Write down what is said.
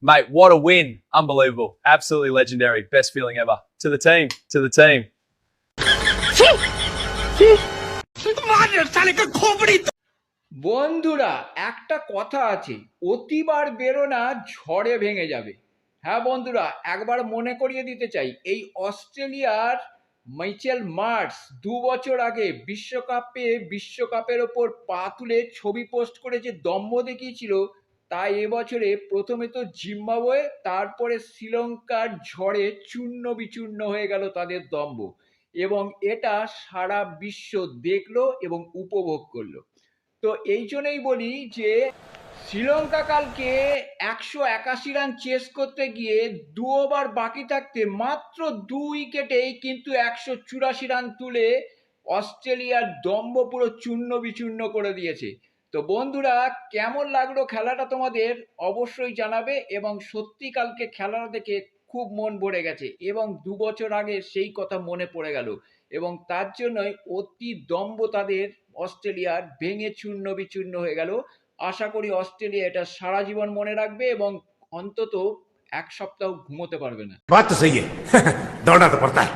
Mate, what a win. Unbelievable. Absolutely legendary. Best feeling ever. To the team. To the team. বন্ধুরা, একটা কথা আছে, অতিবার বেরোনা ঝড়ে ভেঙে যাবে। হ্যাঁ বন্ধুরা, একবার মনে করিয়ে দিতে চাই, এই অস্ট্রেলিয়ার মিচেল মার্শ 2 বছর আগে বিশ্বকাপের ওপর পা তুলে ছবি পোস্ট করে যে দম্ভ দেখিয়েছিল, তাই এবছরে প্রথমে তো জিম্বাবুয়ে, তারপরে শ্রীলঙ্কার ঝড়ে চূর্ণ বিচূর্ণ হয়ে গেল তাদের দম্ভ, এবং এটা সারা বিশ্ব দেখলো এবং উপভোগ করলো। তো এই জন্যই বলি যে শ্রীলঙ্কা কালকে 181 রান চেস করতে গিয়ে 2 ওভার বাকি থাকতে মাত্র 2 উইকেটেই কিন্তু 184 রান তুলে অস্ট্রেলিয়ার দম্ভ পুরো চূর্ণ বিচূর্ণ করে দিয়েছে। তো বন্ধুরা, কেমন লাগলো খেলাটা তোমাদের অবশ্যই জানাবে, এবং সত্যি কালকে খেলাটা দেখে খুব মন ভরে গেছে এবং 2 বছর আগে সেই কথা মনে পড়ে গেল, এবং তার জন্যই অতি দম্ভ তাদের অস্ট্রেলিয়ার ভেঙে চূর্ণ বিচূর্ণ হয়ে গেল। আশা করি অস্ট্রেলিয়া এটা সারা জীবন মনে রাখবে এবং অন্তত 1 সপ্তাহ ঘুমোতে পারবে না। बात तो सही है दौड़ना तो पड़ता है।